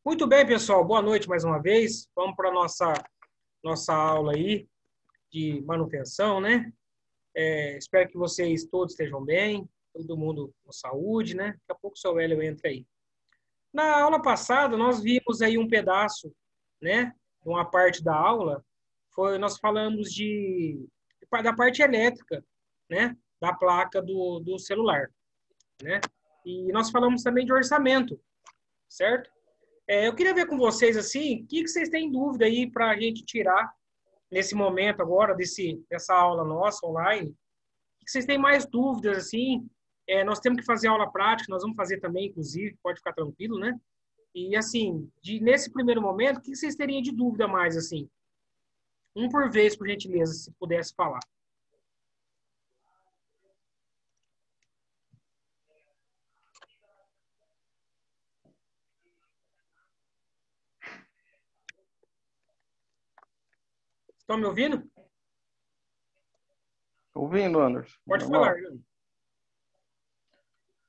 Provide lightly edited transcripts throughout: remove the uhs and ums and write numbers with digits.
Muito bem, pessoal. Boa noite mais uma vez. Vamos para a nossa aula aí de manutenção, né? Espero que vocês todos estejam bem, todo mundo com saúde, né? Daqui a pouco o seu Hélio entra aí. Na aula passada, nós vimos aí um pedaço, né? Uma parte da aula, nós falamos da parte elétrica, né? Da placa do celular, né? E nós falamos também de orçamento, certo? Eu queria ver com vocês, assim, o que vocês têm dúvida aí para a gente tirar nesse momento agora, dessa aula nossa online. O que vocês têm mais dúvidas, assim? Nós temos que fazer aula prática, nós vamos fazer também, inclusive, pode ficar tranquilo, né? E, assim, nesse primeiro momento, o que vocês teriam de dúvida mais, assim? Um por vez, por gentileza, se pudesse falar. Estão me ouvindo? Ouvindo, Anderson. Pode Normal. falar, Júlio.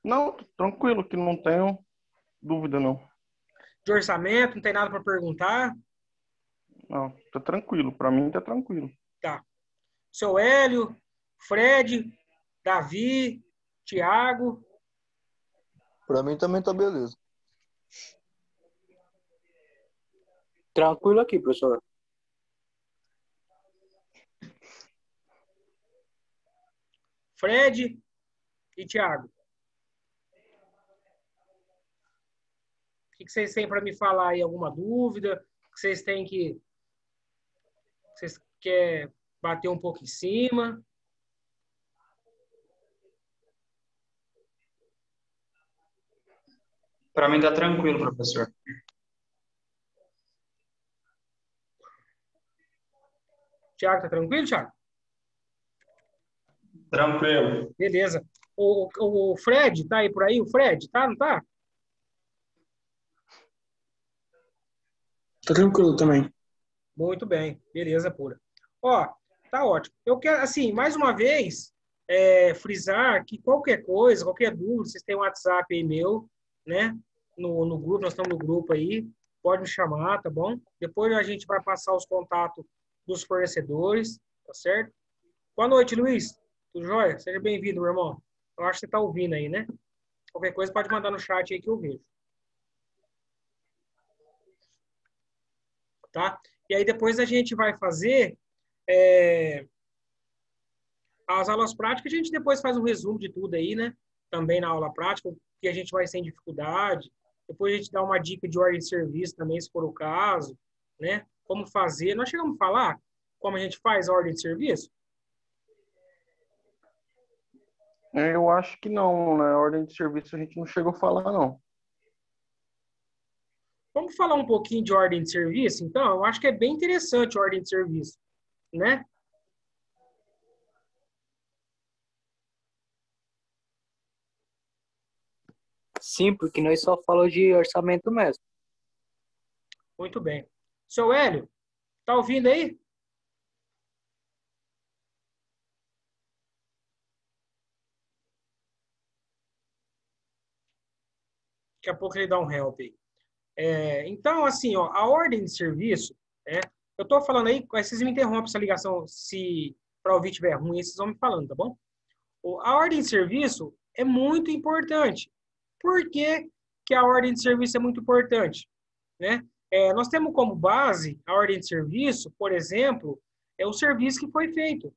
Não, tranquilo, que não tenho dúvida, não. De orçamento, não tem nada para perguntar? Não, tá tranquilo. Para mim tá tranquilo. Tá. Seu Hélio, Fred, Davi, Tiago. Pra mim também tá beleza. Tranquilo aqui, professor. Fred e Tiago. O que vocês têm para me falar aí? Alguma dúvida? Que vocês têm que... Vocês querem bater um pouco em cima? Para mim tá tranquilo, professor. Tiago, tá tranquilo, Tiago? Tranquilo. Beleza. O Fred, tá aí por aí? O Fred, tá? Não tá? Tá tranquilo também. Muito bem. Beleza pura. Ó, tá ótimo. Eu quero, assim, mais uma vez, frisar que qualquer coisa, qualquer dúvida, vocês têm um WhatsApp aí meu, né? No grupo, nós estamos no grupo aí. Pode me chamar, tá bom? Depois a gente vai passar os contatos dos fornecedores, tá certo? Boa noite, Luiz. Tudo jóia? Seja bem-vindo, meu irmão. Eu acho que você está ouvindo aí, né? Qualquer coisa pode mandar no chat aí que eu vejo. Tá? E aí depois a gente vai fazer as aulas práticas, a gente depois faz um resumo de tudo aí, né? Também na aula prática, o que a gente vai sem dificuldade. Depois a gente dá uma dica de ordem de serviço também, se for o caso, né? Como fazer. Nós chegamos a falar como a gente faz a ordem de serviço? Eu acho que não, na ordem de serviço a gente não chegou a falar, não. Vamos falar um pouquinho de ordem de serviço? Então, eu acho que é bem interessante a ordem de serviço, né? Sim, porque nós só falamos de orçamento mesmo. Muito bem. Seu Hélio, tá ouvindo aí? Daqui a pouco ele dá um help aí. Então, assim, ó, a ordem de serviço, eu estou falando aí, vocês me interrompem essa ligação, se para ouvir estiver ruim, vocês vão me falando, tá bom? A ordem de serviço é muito importante. Por que que a ordem de serviço é muito importante? Né? Nós temos como base a ordem de serviço, por exemplo, o serviço que foi feito,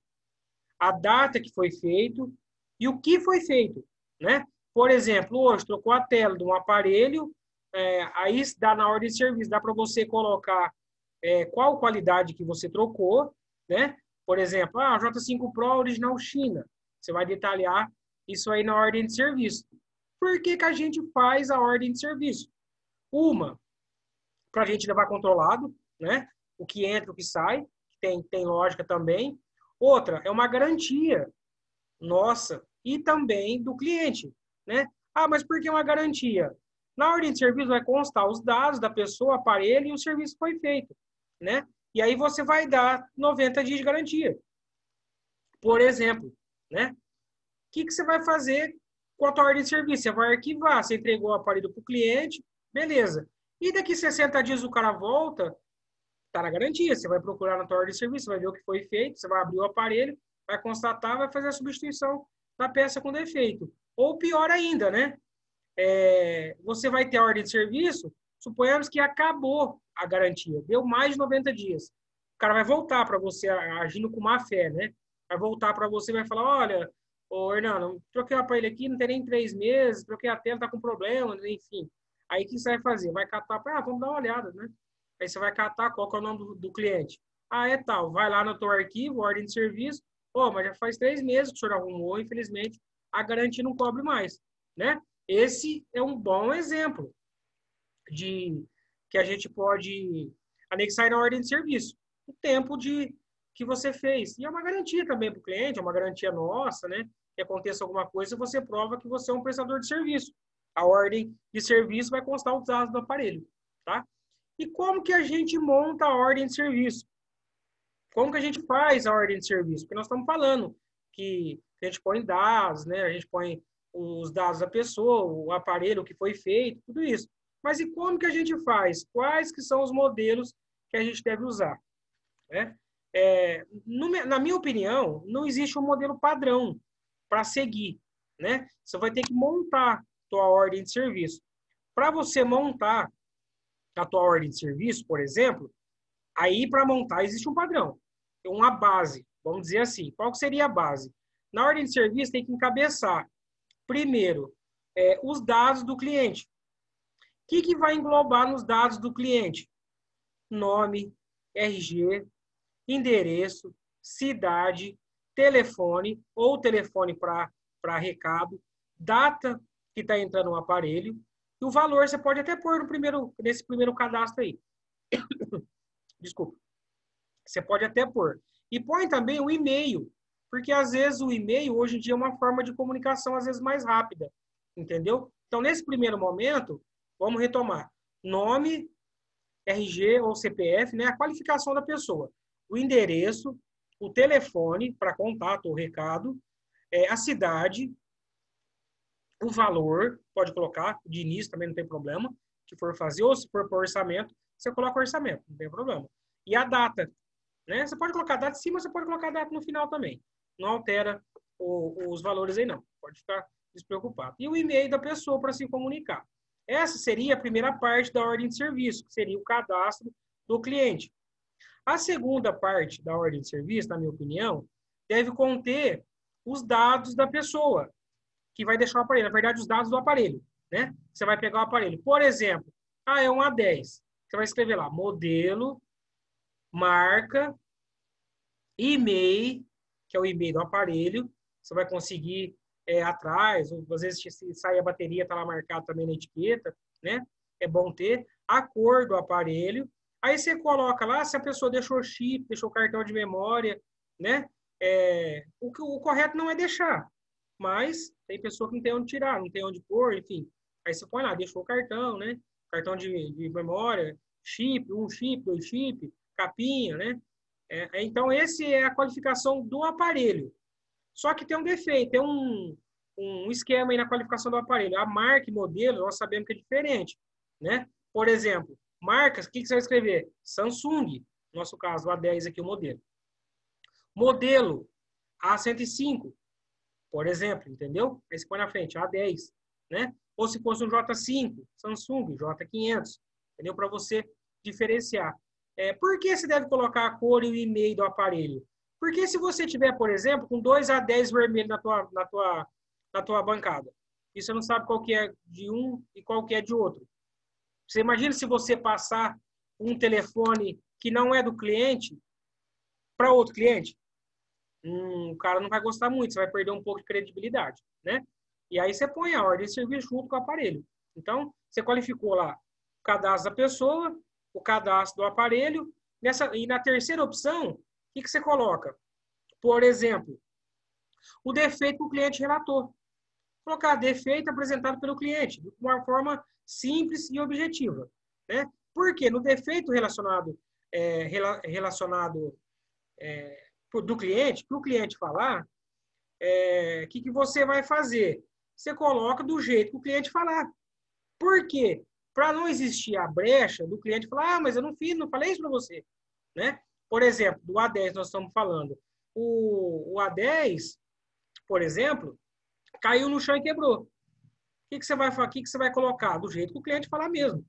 a data que foi feito e o que foi feito, né? Por exemplo, hoje trocou a tela de um aparelho, aí dá na ordem de serviço, dá para você colocar qual qualidade que você trocou, né? Por exemplo, J5 Pro original China. Você vai detalhar isso aí na ordem de serviço. Por que que a gente faz a ordem de serviço? Uma, para a gente levar controlado, né? O que entra, o que sai, tem lógica também. Outra, é uma garantia nossa e também do cliente, né? Mas por que uma garantia? Na ordem de serviço vai constar os dados da pessoa, aparelho e o serviço foi feito, né? E aí você vai dar 90 dias de garantia. Por exemplo, né? O que você vai fazer com a tua ordem de serviço? Você vai arquivar, você entregou o aparelho para o cliente, beleza. E daqui 60 dias o cara volta, tá na garantia. Você vai procurar na tua ordem de serviço, vai ver o que foi feito, você vai abrir o aparelho, vai constatar, vai fazer a substituição da peça com defeito. Ou pior ainda, né? Você vai ter a ordem de serviço, suponhamos que acabou a garantia, deu mais de 90 dias. O cara vai voltar para você, agindo com má fé, né? Vai voltar para você e vai falar, olha, ô Hernando, troquei o aparelho aqui, não tem nem 3 meses, troquei a tela, tá com problema, enfim. Aí o que você vai fazer? Vai catar, vamos dar uma olhada, né? Aí você vai catar qual que é o nome do cliente. É tal, vai lá no teu arquivo, ordem de serviço, mas já faz 3 meses que o senhor arrumou, infelizmente, a garantia não cobre mais, né? Esse é um bom exemplo de que a gente pode anexar na ordem de serviço. O tempo que você fez. E é uma garantia também para o cliente, é uma garantia nossa, né? Que aconteça alguma coisa, você prova que você é um prestador de serviço. A ordem de serviço vai constar os dados do aparelho, tá? E como que a gente monta a ordem de serviço? Como que a gente faz a ordem de serviço? Porque nós estamos falando que a gente põe dados, né? A gente põe os dados da pessoa, o aparelho, o que foi feito, tudo isso. Mas e como que a gente faz? Quais que são os modelos que a gente deve usar? Né? Na minha opinião, não existe um modelo padrão para seguir. Né? Você vai ter que montar a tua ordem de serviço. Para você montar a tua ordem de serviço, por exemplo, aí para montar existe um padrão, uma base, vamos dizer assim. Qual que seria a base? Na ordem de serviço tem que encabeçar, primeiro, os dados do cliente. O que vai englobar nos dados do cliente? Nome, RG, endereço, cidade, telefone ou telefone para recado, data que está entrando no aparelho e o valor você pode até pôr nesse primeiro cadastro aí. Desculpa. Você pode até pôr. E põe também o e-mail, porque às vezes o e-mail hoje em dia é uma forma de comunicação às vezes mais rápida, entendeu? Então, nesse primeiro momento, vamos retomar. Nome, RG ou CPF, né? A qualificação da pessoa. O endereço, o telefone para contato ou recado, a cidade, o valor, pode colocar, de início também não tem problema, se for fazer, ou se for por orçamento, você coloca o orçamento, não tem problema. E a data, né? Você pode colocar a data em cima, você pode colocar a data no final também. Não altera os valores aí não, pode ficar despreocupado. E o e-mail da pessoa para se comunicar. Essa seria a primeira parte da ordem de serviço, que seria o cadastro do cliente. A segunda parte da ordem de serviço, na minha opinião, deve conter os dados da pessoa que vai deixar o aparelho. Na verdade, os dados do aparelho, né? Você vai pegar o aparelho. Por exemplo, é um A10. Você vai escrever lá, modelo, marca, e-mail, que é o e-mail do aparelho. Você vai conseguir atrás, ou às vezes se sai a bateria, está lá marcado também na etiqueta, né? É bom ter a cor do aparelho. Aí você coloca lá se a pessoa deixou chip, deixou cartão de memória, né? O correto não é deixar, mas tem pessoa que não tem onde tirar, não tem onde pôr, enfim. Aí você põe lá, deixou o cartão, né? Cartão de memória, chip, 1 chip, 2 chip, capinha, né? Então, esse é a qualificação do aparelho. Só que tem um defeito, tem um esquema aí na qualificação do aparelho. A marca e modelo, nós sabemos que é diferente, né? Por exemplo, marcas, o que você vai escrever? Samsung, no nosso caso, o A10 aqui, o modelo. Modelo, A105, por exemplo, entendeu? Aí você põe na frente, A10, né? Ou se fosse um J5, Samsung, J500, entendeu? Para você diferenciar. Por que você deve colocar a cor e o e-mail do aparelho? Porque se você tiver, por exemplo, com 2 A10 vermelhos na tua bancada, e você não sabe qual que é de um e qual que é de outro. Você imagina se você passar um telefone que não é do cliente para outro cliente? O cara não vai gostar muito, você vai perder um pouco de credibilidade, né? E aí você põe a ordem de serviço junto com o aparelho. Então, você qualificou lá o cadastro da pessoa, o cadastro do aparelho, e na terceira opção, o que você coloca? Por exemplo, o defeito que o cliente relatou. Colocar defeito apresentado pelo cliente, de uma forma simples e objetiva, né? Porque no defeito relacionado do cliente, para o cliente falar, o que você vai fazer? Você coloca do jeito que o cliente falar. Por quê? para não existir a brecha do cliente falar, mas eu não fiz, não falei isso para você, né? Por exemplo, do A10 nós estamos falando. O A10, por exemplo, caiu no chão e quebrou. O que você vai falar? O que você vai colocar? Do jeito que o cliente falar mesmo.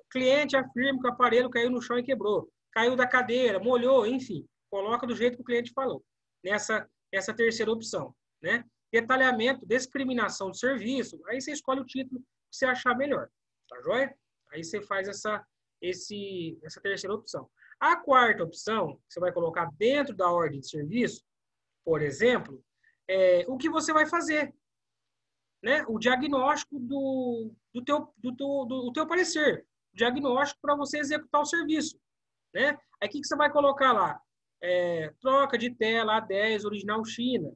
O cliente afirma que o aparelho caiu no chão e quebrou. Caiu da cadeira, molhou, enfim. Coloca do jeito que o cliente falou. Essa terceira opção, né? Detalhamento, discriminação de serviço. Aí você escolhe o título que você achar melhor. Tá joia? Aí você faz essa terceira opção. A quarta opção, que você vai colocar dentro da ordem de serviço, por exemplo, é o que você vai fazer, né? O diagnóstico do teu parecer. O diagnóstico para você executar o serviço, né? Aí o que você vai colocar lá? Troca de tela A10 original China,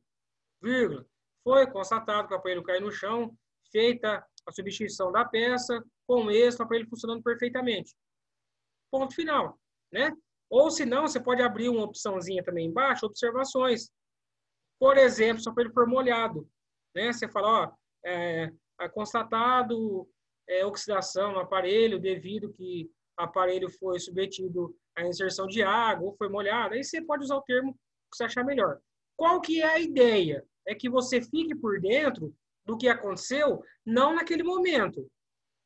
vírgula. Foi constatado que o aparelho caiu no chão, feita a substituição da peça, com êxito, o aparelho funcionando perfeitamente. Ponto final, né? Ou se não, você pode abrir uma opçãozinha também embaixo, observações. Por exemplo, se o aparelho for molhado, né? Você fala, constatado oxidação no aparelho devido que o aparelho foi submetido à inserção de água ou foi molhado. Aí você pode usar o termo que você achar melhor. Qual que é a ideia? É que você fique por dentro do que aconteceu, não naquele momento,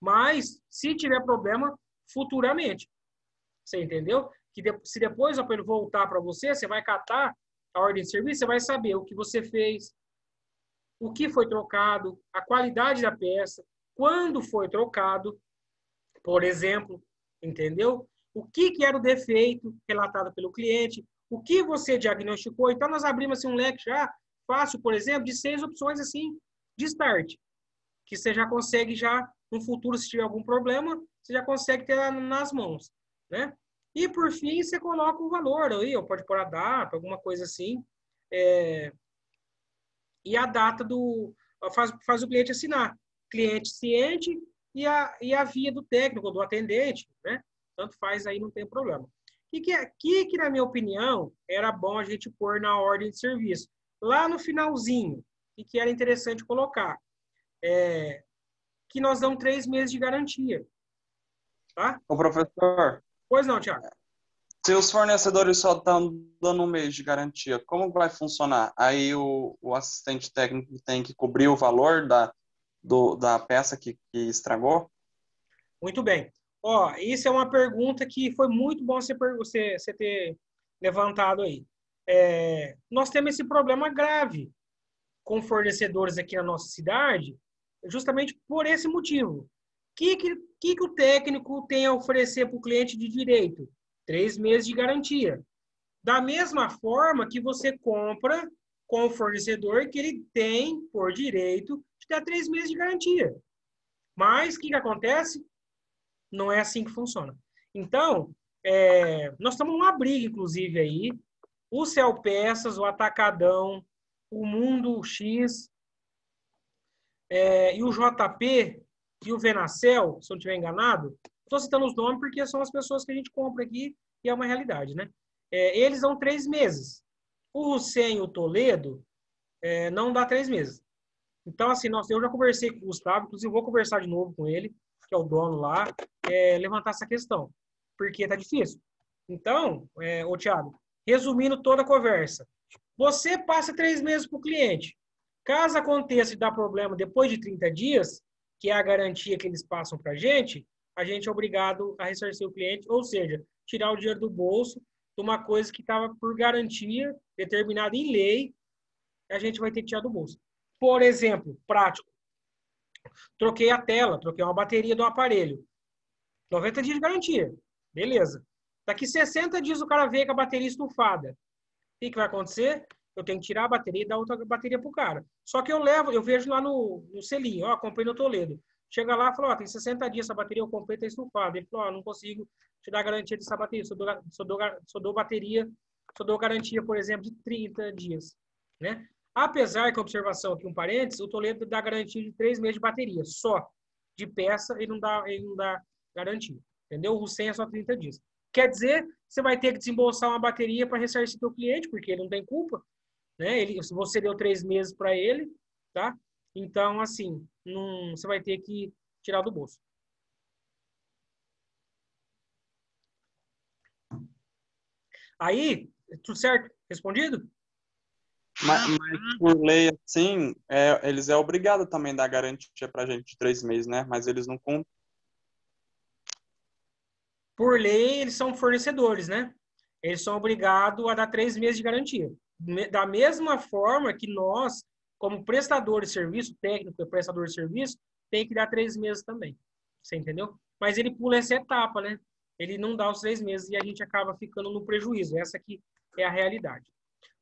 mas se tiver problema, futuramente. Você entendeu? Que se depois o aparelho voltar para você, você vai catar a ordem de serviço, você vai saber o que você fez, o que foi trocado, a qualidade da peça, quando foi trocado, por exemplo, entendeu? O que era o defeito relatado pelo cliente, o que você diagnosticou. Então, nós abrimos assim, um leque já fácil, por exemplo, de 6 opções assim de start, que você já consegue já, no futuro, se tiver algum problema, você já consegue ter nas mãos, né? E, por fim, você coloca o valor aí, ou pode pôr a data, alguma coisa assim, e a data faz o cliente assinar. Cliente ciente e a via do técnico, do atendente, né? Tanto faz aí, não tem problema. O que, na minha opinião, era bom a gente pôr na ordem de serviço? Lá no finalzinho, e que era interessante colocar, que nós damos 3 meses de garantia. Tá? Ô, professor, Pois não, Thiago. se os fornecedores só estão dando 1 mês de garantia, como vai funcionar? Aí o assistente técnico tem que cobrir o valor da peça que estragou? Muito bem. Isso é uma pergunta que foi muito bom você ter levantado aí. Nós temos esse problema grave com fornecedores aqui na nossa cidade, justamente por esse motivo. O que o técnico tem a oferecer para o cliente de direito? 3 meses de garantia. Da mesma forma que você compra com o fornecedor, que ele tem, por direito, de dar 3 meses de garantia. Mas o que acontece? Não é assim que funciona. Então, nós estamos numa briga, inclusive, aí. O Celpeças, o Atacadão, o Mundo X, e o JP e o Venacel, se eu não estiver enganado. Estou citando os nomes porque são as pessoas que a gente compra aqui e é uma realidade, né? Eles dão 3 meses. O Hussein e o Toledo não dá 3 meses. Então, assim, eu já conversei com o Gustavo, inclusive vou conversar de novo com ele, que é o dono lá, levantar essa questão, porque tá difícil. Então, ô Thiago, resumindo toda a conversa, você passa 3 meses para o cliente. Caso aconteça de dar problema depois de 30 dias, que é a garantia que eles passam para a gente é obrigado a ressarcir o cliente, ou seja, tirar o dinheiro do bolso de uma coisa que estava por garantia, determinada em lei, a gente vai ter que tirar do bolso. Por exemplo, prático, troquei a tela, troquei uma bateria do aparelho. 90 dias de garantia. Beleza. Daqui 60 dias o cara veio com a bateria estufada. O que vai acontecer? Eu tenho que tirar a bateria e dar outra bateria pro cara. Só que eu vejo lá no selinho, comprei no Toledo. Chega lá e fala, tem 60 dias essa bateria, eu comprei, tá estufada. Ele falou, não consigo te dar garantia dessa bateria. Só dou garantia, por exemplo, de 30 dias. Né? Apesar que, observação aqui, um parênteses, o Toledo dá garantia de 3 meses de bateria. Só. De peça, ele não dá garantia. Entendeu? O 100 é só 30 dias. Quer dizer, você vai ter que desembolsar uma bateria para ressarcir seu cliente, porque ele não tem culpa. Né? Se você deu 3 meses para ele, tá? Então, assim, você vai ter que tirar do bolso. Aí, tudo certo? Respondido? Mas por lei, assim, eles é obrigado também a dar garantia pra gente de 3 meses, né? Mas eles não cumprem. Por lei, eles são fornecedores, né? Eles são obrigados a dar 3 meses de garantia. Da mesma forma que nós, como prestador de serviço, técnico e prestador de serviço, tem que dar 3 meses também. Você entendeu? Mas ele pula essa etapa, né? Ele não dá os 3 meses e a gente acaba ficando no prejuízo. Essa aqui é a realidade.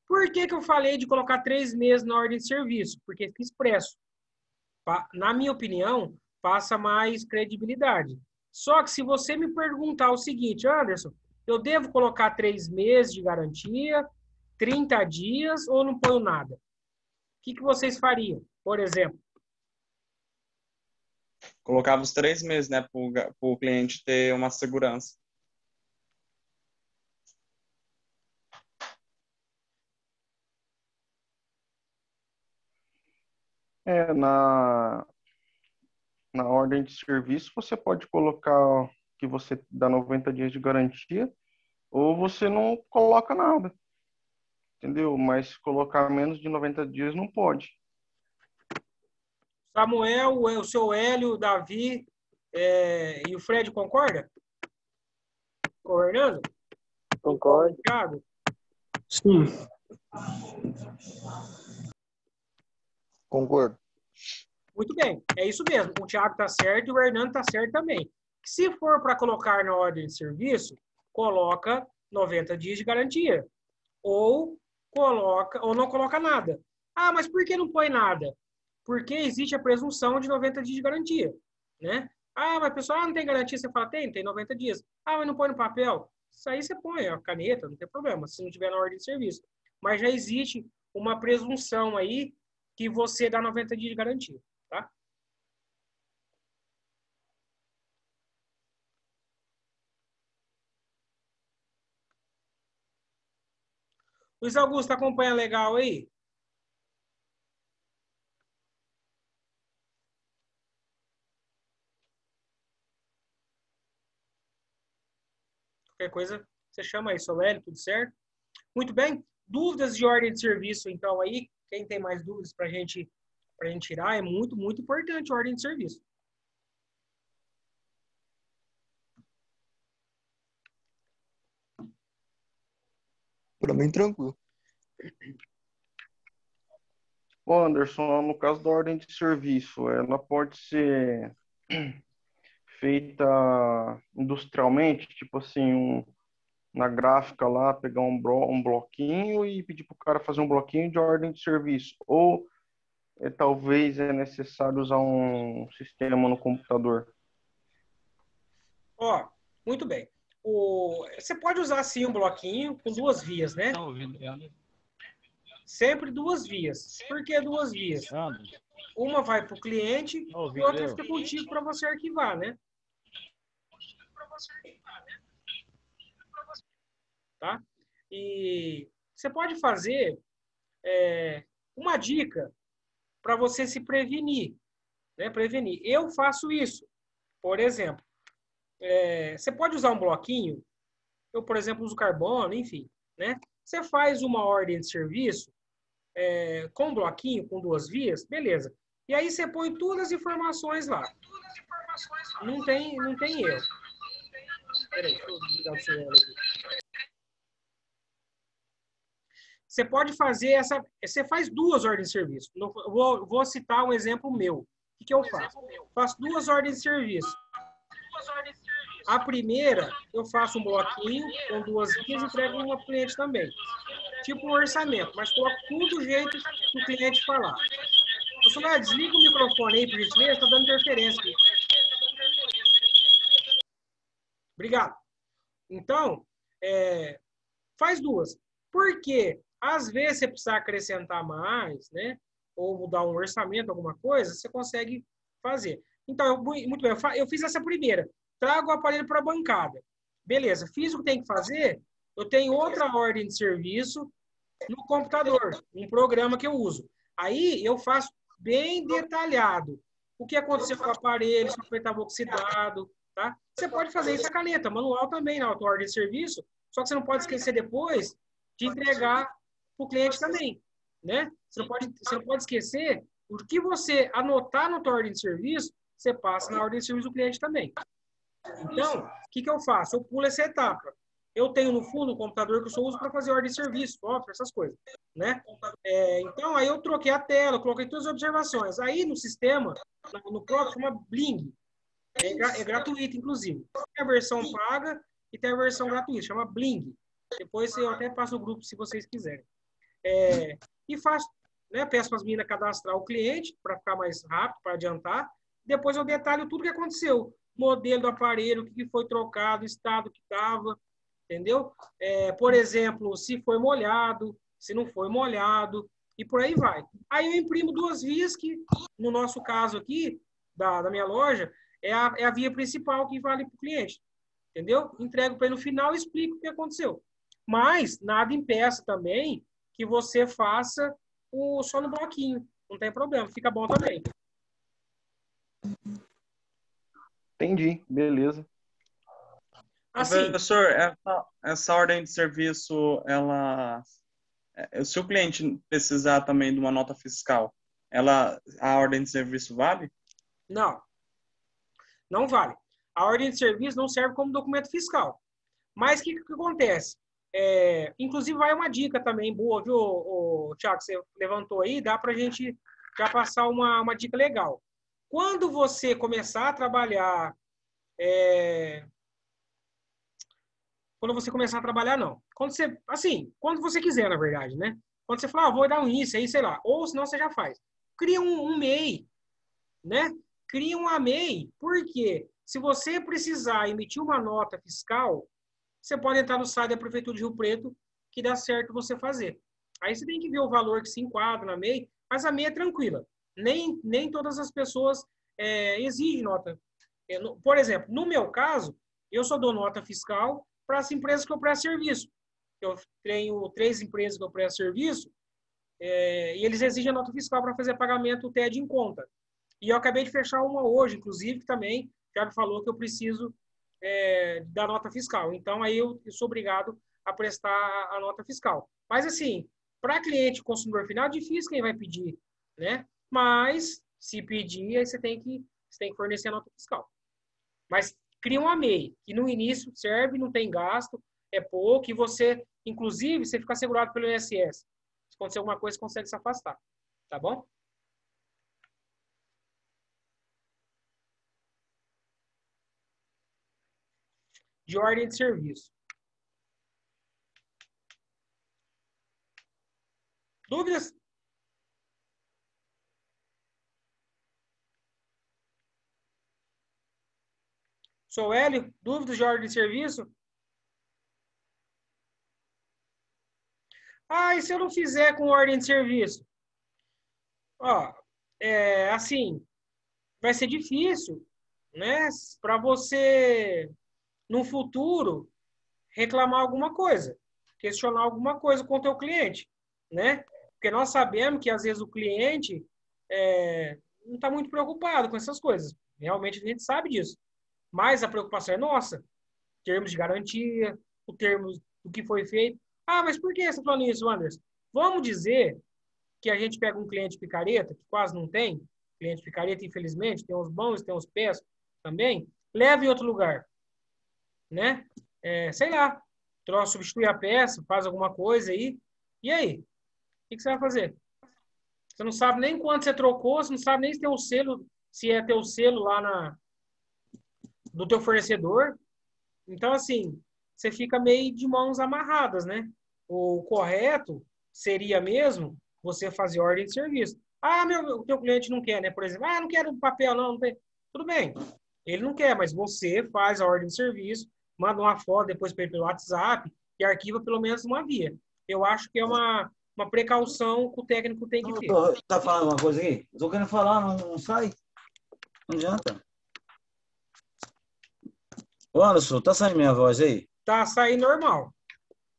Por que eu falei de colocar 3 meses na ordem de serviço? Porque fica expresso. Na minha opinião, passa mais credibilidade. Só que se você me perguntar o seguinte, Anderson, eu devo colocar 3 meses de garantia, 30 dias ou não ponho nada? O que vocês fariam, por exemplo? Colocava os 3 meses, né? Para o cliente ter uma segurança. Na ordem de serviço, você pode colocar que você dá 90 dias de garantia, ou você não coloca nada, entendeu? Mas colocar menos de 90 dias não pode. Samuel, o seu Hélio, o Davi e o Fred concorda? O Hernando? Concordo. Thiago? Sim. Concordo. Muito bem, é isso mesmo. O Thiago está certo e o Hernando está certo também. Se for para colocar na ordem de serviço, coloca 90 dias de garantia. Ou não coloca nada. Ah, mas por que não põe nada? Porque existe a presunção de 90 dias de garantia, né? Ah, mas pessoal, não tem garantia. Você fala, tem 90 dias. Ah, mas não põe no papel. Isso aí você põe a caneta, não tem problema, se não tiver na ordem de serviço. Mas já existe uma presunção aí que você dá 90 dias de garantia, tá? Luiz Augusto, acompanha legal aí? Qualquer coisa, você chama aí, sou Hélio, tudo certo? Muito bem. Dúvidas de ordem de serviço, então, aí, quem tem mais dúvidas para a gente tirar, é muito, muito importante a ordem de serviço. Para mim, tranquilo. Ô Anderson, no caso da ordem de serviço, ela pode ser feita industrialmente, tipo assim, na gráfica lá, pegar um bloquinho e pedir para o cara fazer um bloquinho de ordem de serviço. Ou talvez é necessário usar um sistema no computador. Ó, muito bem. Você pode usar, sim, um bloquinho com 2 vias, né? Tá ouvindo, Leandro? Sempre 2 vias. Por que 2 vias? Uma vai para o cliente e outra fica contigo para você arquivar, né? Tá? E você pode fazer uma dica para você se prevenir, né? Prevenir. Eu faço isso. Por exemplo, você pode usar um bloquinho. Eu, por exemplo, uso carbono, enfim, né? Você faz uma ordem de serviço com um bloquinho, com 2 vias, beleza. E aí você põe todas as informações lá. Não tem erro. Peraí, deixa eu desligar o celular aqui. Você pode fazer você faz 2 ordens de serviço. Vou citar um exemplo meu. O que eu faço? Faço 2 ordens de serviço. A primeira, eu faço um bloquinho com 2 vias e entrego uma para o cliente também. Tipo um orçamento, mas coloco tudo do jeito que o cliente falar. Você desliga o microfone aí, por gentileza, está dando interferência aqui. Obrigado. Então, faz 2. Por quê? Às vezes você precisa acrescentar mais, né? Ou mudar um orçamento, alguma coisa, você consegue fazer. Então, muito bem, eu fiz essa primeira. Trago o aparelho para a bancada. Beleza, fiz o que tem que fazer, eu tenho outra ordem de serviço no computador, um programa que eu uso. Aí eu faço bem detalhado o que aconteceu com o aparelho, se o aparelho estava oxidado, tá? Você pode fazer isso a caneta, manual também, na ordem de serviço, Só que você não pode esquecer depois de entregar para o cliente também, né? Você não pode esquecer o que você anotar na tua ordem de serviço, você passa na ordem de serviço do cliente também. Então, o que eu faço? Eu pulo essa etapa. Eu tenho, no fundo, um computador que eu só uso para fazer ordem de serviço, software, essas coisas, né? Então, aí eu troquei a tela, coloquei todas as observações. Aí, no sistema, no próprio, chama Bling. É gratuito, inclusive. Tem a versão paga e tem a versão gratuita, chama Bling. Depois eu até passo o grupo, se vocês quiserem. E faço, né? Peço para as meninas cadastrar o cliente, para ficar mais rápido, para adiantar. Depois eu detalho tudo que aconteceu. Modelo do aparelho, o que foi trocado, o estado que estava, entendeu? Por exemplo, se foi molhado, se não foi molhado, e por aí vai. Aí eu imprimo 2 vias que, no nosso caso aqui, da minha loja, é a via principal que vale para o cliente, entendeu? Entrego para ele no final e explico o que aconteceu. Mas nada impeça também que você faça só no bloquinho. Não tem problema, fica bom também. Entendi, beleza. Assim, Professor, essa ordem de serviço, se o cliente precisar também de uma nota fiscal, a ordem de serviço vale? não vale. A ordem de serviço não serve como documento fiscal. Mas o que acontece? Inclusive, vai uma dica também boa, viu, Thiago? Você levantou aí, dá para a gente já passar uma dica legal. Quando você começar a trabalhar... Quando você começar a trabalhar, não. Quando você quiser, na verdade, né? Quando você falar, vou dar um início aí, sei lá. Ou senão você já faz. Cria um MEI, né? Cria um MEI, porque se você precisar emitir uma nota fiscal, você pode entrar no site da Prefeitura de Rio Preto, que dá certo você fazer. Aí você tem que ver o valor que se enquadra na MEI, mas a MEI é tranquila. Nem todas as pessoas exigem nota. Por exemplo, no meu caso, eu só dou nota fiscal para as empresas que eu presto serviço. Eu tenho 3 empresas que eu presto serviço, e eles exigem a nota fiscal para fazer pagamento TED em conta. E eu acabei de fechar uma hoje, inclusive, que também já me falou que eu preciso da nota fiscal. Então, aí eu sou obrigado a prestar a nota fiscal. Mas, assim, para cliente consumidor final, é difícil quem vai pedir, né? Mas, se pedir, aí você tem que fornecer a nota fiscal. Mas cria um MEI, que no início serve, não tem gasto, é pouco, e você, inclusive, você fica segurado pelo INSS. Se acontecer alguma coisa, você consegue se afastar. Tá bom? De ordem de serviço. Dúvidas? Sou Hélio, dúvidas de ordem de serviço? E se eu não fizer com ordem de serviço? Assim, vai ser difícil, né? Para você, no futuro, reclamar alguma coisa, questionar alguma coisa com o teu cliente, né? Porque nós sabemos que, às vezes, o cliente não está muito preocupado com essas coisas. Realmente, a gente sabe disso. Mas a preocupação é nossa. Termos de garantia, o termos do que foi feito. Mas por que você está falando isso, Anderson? Vamos dizer que a gente pega um cliente picareta, que quase não tem. Cliente picareta, infelizmente, tem uns bons, tem uns péssimos também. Leva em outro lugar. Né? Sei lá. Substitui a peça, faz alguma coisa aí. E aí? O que você vai fazer? Você não sabe nem quanto você trocou, você não sabe nem se tem um selo, se é teu selo lá do teu fornecedor. Então, assim, você fica meio de mãos amarradas, né? O correto seria mesmo você fazer ordem de serviço. O teu cliente não quer, né? Por exemplo, não quero papel, não tem. Tudo bem. Ele não quer, mas você faz a ordem de serviço, manda uma foto depois para ele pelo WhatsApp e arquiva pelo menos uma via. Eu acho que é uma precaução que o técnico tem que ter. Tá falando uma coisa aí? Eu tô querendo falar, não sai. Não adianta. Ô, Anderson, tá saindo minha voz aí? Tá saindo normal.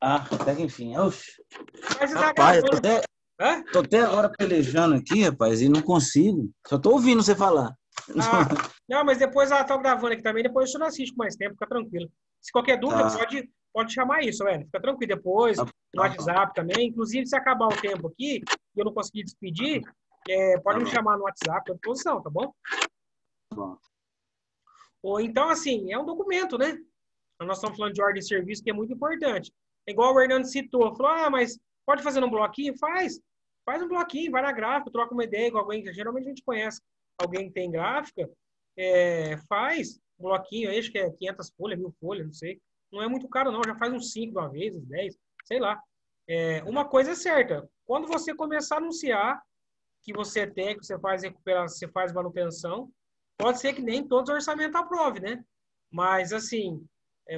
Até que enfim. Oxi. Mas você Rapaz, tá tô até agora pelejando aqui, rapaz, e não consigo. Só tô ouvindo você falar. Não, mas depois ela tá gravando aqui também, depois você não assiste com mais tempo, fica tranquilo. Se qualquer dúvida, Tá. pode chamar isso, velho. Fica tranquilo depois, Tá no bom. WhatsApp também. Inclusive, se acabar o tempo aqui e eu não conseguir despedir, pode Tá me bom. chamar no WhatsApp, tô à disposição, tá bom? Tá bom. Ou então, assim, é um documento, né? Nós estamos falando de ordem de serviço, que é muito importante. É igual o Hernando citou, falou, mas pode fazer num bloquinho? Faz um bloquinho, vai na gráfica, troca uma ideia com alguém que geralmente a gente conhece. Alguém que tem gráfica, faz um bloquinho, acho que é 500 folhas, 1000 folhas, não sei. Não é muito caro, não, já faz uns 5 de uma vez, uns 10, sei lá. Uma coisa é certa, quando você começar a anunciar que você é técnico, você faz recuperação, você faz manutenção, pode ser que nem todos os orçamentos aprove, né? Mas, assim,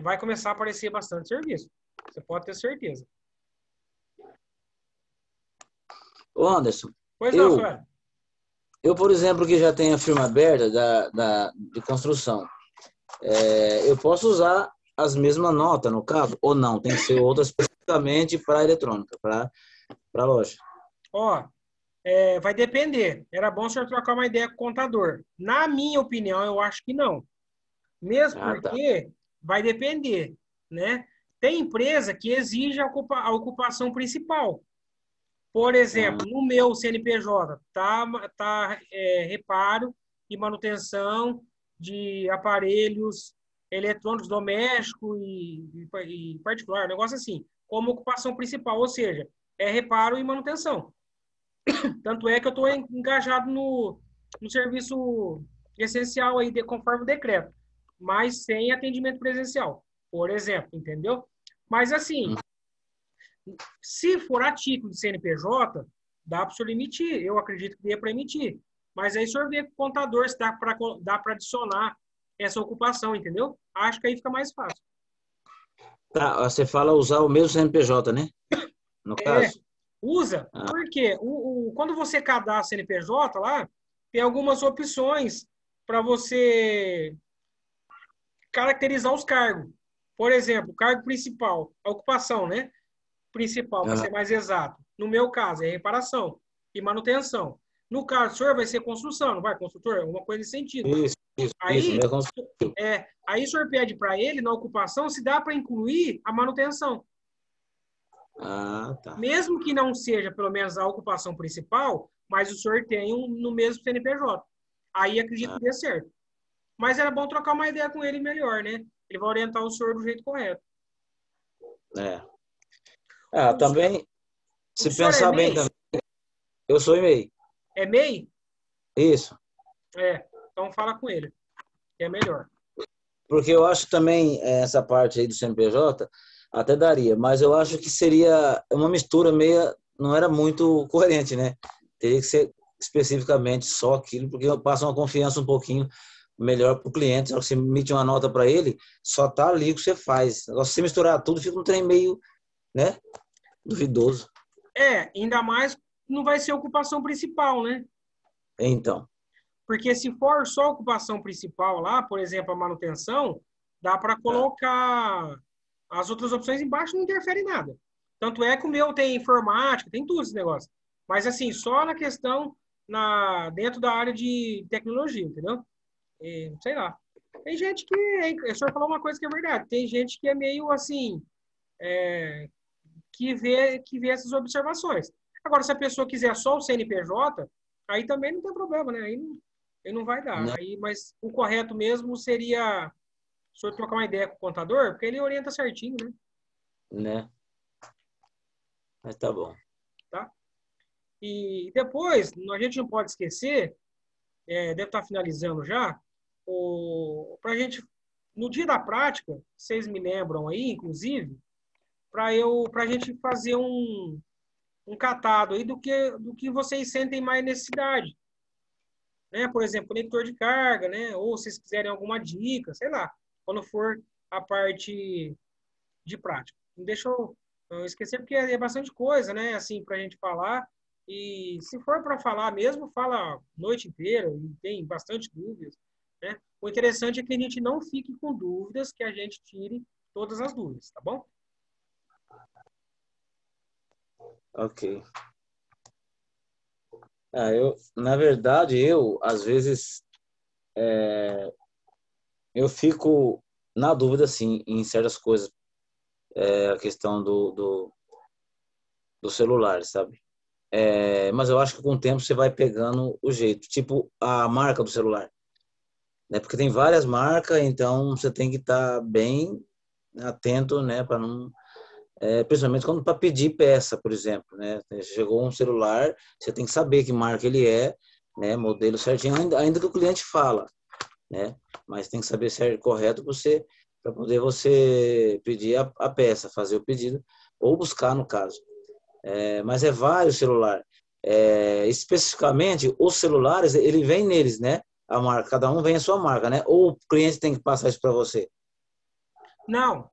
vai começar a aparecer bastante serviço. Você pode ter certeza. Ô, Anderson, Pois não, eu, Sueli. por exemplo, que já tenho a firma aberta de construção, eu posso usar as mesmas notas, no caso, ou não? Tem que ser outras especificamente para a eletrônica, para a loja. Ó, vai depender. Era bom o senhor trocar uma ideia com o contador. Na minha opinião, eu acho que não. Mesmo Ah, tá. porque vai depender, né? Tem empresa que exige a ocupação principal. Por exemplo, no meu CNPJ, tá reparo e manutenção de aparelhos eletrônicos domésticos e particular, um negócio assim, como ocupação principal, ou seja, é reparo e manutenção. Tanto é que eu estou engajado no serviço essencial aí, conforme o decreto, mas sem atendimento presencial, por exemplo, entendeu? Mas assim, se for a título de CNPJ, dá para o senhor emitir. Eu acredito que dê para emitir. Mas aí o senhor vê com o contador se dá para adicionar essa ocupação, entendeu? Acho que aí fica mais fácil. Tá, você fala usar o mesmo CNPJ, né? No caso. Usa, porque quando você cadastra CNPJ lá, tem algumas opções para você caracterizar os cargos. Por exemplo, o cargo principal, a ocupação, né? Principal, para ser mais exato. No meu caso, é reparação e manutenção. No caso, o senhor vai ser construção, não vai, construtor? Uma coisa nesse sentido. Isso, Aí, meio construtivo. aí o senhor pede para ele, na ocupação, se dá para incluir a manutenção. Tá. Mesmo que não seja, pelo menos, a ocupação principal, mas o senhor tem no mesmo CNPJ. Aí acredito que dê certo. Mas era bom trocar uma ideia com ele melhor, né? Ele vai orientar o senhor do jeito correto. Também, se O senhor pensar bem MEI? também, eu sou MEI. É MEI? Isso. Então fala com ele, que é melhor. Porque eu acho também essa parte aí do CNPJ até daria, mas eu acho que seria uma mistura meia, não era muito coerente, né? Teria que ser especificamente só aquilo, porque passa uma confiança um pouquinho melhor para o cliente. Se você emite uma nota para ele, só tá ali o que você faz. Agora, se você misturar tudo, fica um trem meio, né? Duvidoso. Ainda mais não vai ser ocupação principal, né? Então. Porque se for só a ocupação principal lá, por exemplo, a manutenção, dá para colocar as outras opções embaixo, não interfere em nada. Tanto é que o meu tem informática, tem tudo esse negócio. Mas assim, só na questão dentro da área de tecnologia, entendeu? Sei lá. Tem gente que, o senhor falou uma coisa que é verdade, tem gente que é meio assim, que vê essas observações. Agora, se a pessoa quiser só o CNPJ, aí também não tem problema, né? Aí não vai dar. Né? Mas o correto mesmo seria o senhor trocar uma ideia com o contador, porque ele orienta certinho, né? Né? Mas tá bom. Tá? E depois, a gente não pode esquecer, deve estar finalizando já, para a gente, no dia da prática, vocês me lembram aí, inclusive, para a gente fazer um catado aí do que vocês sentem mais necessidade. Né? Por exemplo, conector de carga, né? Ou se vocês quiserem alguma dica, sei lá, quando for a parte de prática. Não deixa eu esquecer, porque é bastante coisa, né? Assim, para a gente falar. E se for para falar mesmo, fala a noite inteira e tem bastante dúvidas. Né? O interessante é que a gente não fique com dúvidas, que a gente tire todas as dúvidas, tá bom? Ok. Na verdade, às vezes, eu fico na dúvida, assim, em certas coisas, a questão do celular, sabe? Mas eu acho que com o tempo você vai pegando o jeito, tipo a marca do celular, né? Porque tem várias marcas, então você tem que estar bem atento, né? Para não, principalmente quando para pedir peça, por exemplo, né? Chegou um celular, você tem que saber que marca ele é, né? Modelo certinho, ainda que o cliente fala, né? Mas tem que saber se é correto para poder você pedir a peça, fazer o pedido ou buscar no caso. Mas é vários celulares. Especificamente, os celulares, ele vem neles, né? A marca, cada um vem a sua marca, né? Ou o cliente tem que passar isso para você? Não,